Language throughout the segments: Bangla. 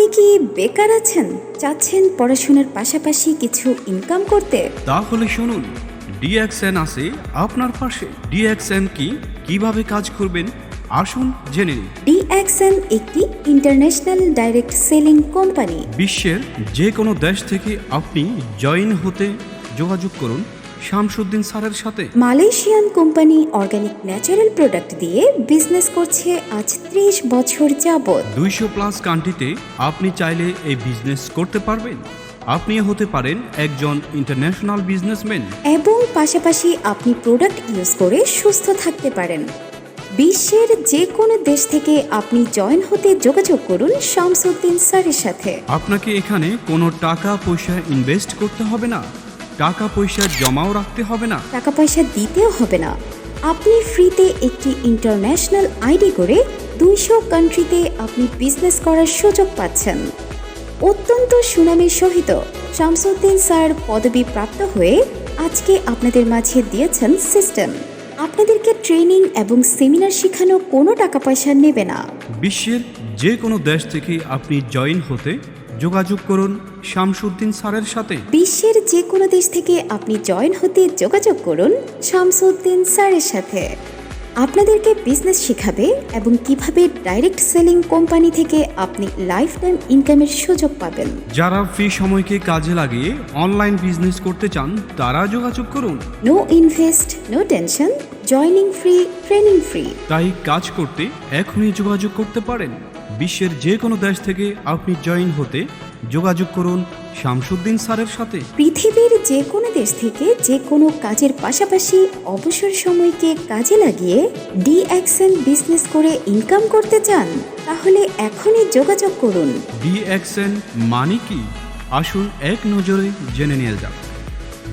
আপনি কি বেকার আছেন, চাচ্ছেন পড়াশোনার পাশাপাশি কিছু ইনকাম করতে? তাহলে শুনুন, ডিএক্সএন আছে আপনার পাশে। ডিএক্সএন কি, কিভাবে কাজ করবেন, আসুন জেনে নিন। ডিএক্সএন একটি ইন্টারন্যাশনাল ডাইরেক্ট সেলিং কোম্পানি। বিশ্বের যে কোনো দেশ থেকে আপনি জয়েন হতে যোগাযোগ করুন শামসুদ্দিন স্যারের সাথে। Malaysian company organic natural product দিয়ে বিজনেস করছে আজ 30 বছর যাবৎ। 200+ কান্ট্রিতে আপনি চাইলে এই বিজনেস করতে পারবেন। আপনি হতে পারেন একজন ইন্টারন্যাশনাল বিজনেসম্যান এবং পাশাপাশি আপনি প্রোডাক্ট ইউজ করে সুস্থ থাকতে পারেন। বিশ্বের যে কোনো দেশ থেকে আপনি জয়েন হতে যোগাযোগ করুন শামসুদ্দিন স্যারের সাথে। আপনাকে এখানে কোনো টাকা পয়সা ইনভেস্ট করতে হবে না, টাকা পয়সা জমাও রাখতে হবে না। টাকা পয়সা দিতেও হবে না। আপনি ফ্রিতে একটি ইন্টারন্যাশনাল আইডি করে 200 কান্ট্রিতে আপনি বিজনেস করার সুযোগ পাচ্ছেন। অত্যন্ত সুনামের সহিত শামসুদ্দিন স্যার পদবি প্রাপ্ত হয়ে আজকে আপনাদের মাঝে দিয়েছেন সিস্টেম। আপনাদেরকে ট্রেনিং এবং সেমিনার শেখানো কোনো টাকা পয়সা নেবে না। বিশ্বের যে কোনো দেশ থেকে আপনি জয়েন হতে যোগাযোগ করুন শামসুদ্দিন স্যারের সাথে। বিশ্বের যে কোনো দেশ থেকে আপনি জয়েন হতে যোগাযোগ করুন শামসুদ্দিন স্যারের সাথে। আপনাদেরকে বিজনেস শেখাবে এবং কিভাবে ডাইরেক্ট সেলিং কোম্পানি থেকে আপনি লাইফ টাইম ইনকামের সুযোগ পাবেন। যারা ফ্রি সময়কে কাজে লাগিয়ে অনলাইন বিজনেস করতে চান তারা যোগাযোগ করুন। No invest, no tension, joining free, training free. তাই কাজ করতে এখনই যোগাযোগ করতে পারেন। বিশ্বের যে কোনো দেশ থেকে আপনি জয়েন হতে যোগাযোগ করুন শামসুদ্দিন স্যারের সাথে। পৃথিবীর যে কোনো দেশ থেকে যে কোনো কাজের পাশাপাশি অবসর সময়কে কাজে লাগিয়ে ডিএক্সএন বিজনেস করে ইনকাম করতে চান, তাহলে এখনই যোগাযোগ করুন। ডিএক্সএন মানে কি, আসুন এক নজরে জেনে নিয়ে যাক।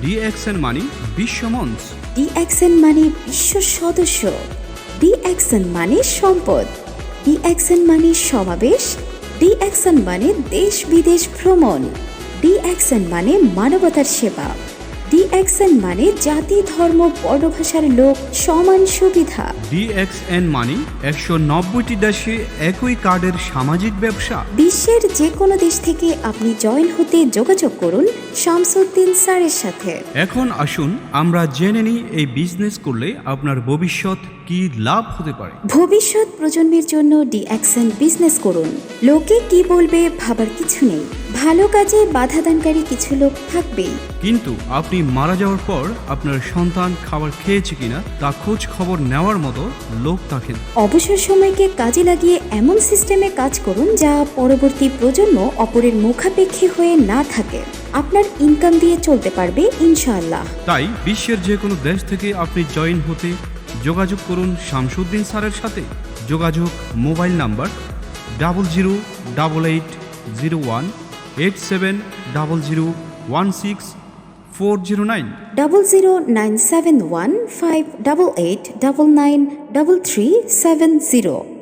ডিএক্সএন মানে বিশ্বমঞ্চ। ডিএক্সএন মানে বিশ্ব সদস্য। ডিএক্সএন মানে সম্পদ। ডিএক্সএন মানে সমাবেশ। ডিএক্সএন মানে দেশ বিদেশ ভ্রমণ। ডিএক্সএন মানে মানবতার সেবা। ডিএক্সএন মানে জাতি ধর্ম বর্ণভাষার লোক সমান সুবিধা। ডিএক্সএন মানে 190টি দেশে একই কার্ডের সামাজিক ব্যবসা। বিশ্বের যে কোনো দেশ থেকে আপনি জয়েন হতে যোগাযোগ করুন শামসুদ্দিন স্যারের সাথে। এখন আসুন আমরা জেনে নিই এই বিজনেস করলে আপনার ভবিষ্যৎ কি লাভ হতে পারে। ভবিষ্যৎ প্রজন্মের জন্য ডিএক্সএন বিজনেস করুন। লোকে কি বলবে ভাবার কিছু নেই। ভালো কাজে বাধাদানকারী কিছু লোক থাকবেই, কিন্তু আপনি মারা যাওয়ার পর আপনার সন্তান খাবার খেয়েছে কিনা তা খোঁজ খবর নেওয়ার মতো লোক থাকেন। অবসর সময়কে কাজে লাগিয়ে এমন সিস্টেমে কাজ করুন যা পরবর্তী প্রজন্ম অপরের মুখাপেক্ষী হয়ে না থাকে। আপনার ইনকাম দিয়ে চলতে পারবে ইনশাআল্লাহ। তাই বিশ্বের যে কোনো দেশ থেকে আপনি জয়েন হতে যোগাযোগ করুন শামসুদ্দিন স্যারের সাথে। যোগাযোগ মোবাইল নাম্বার 008801 870016 409। 009715888993370।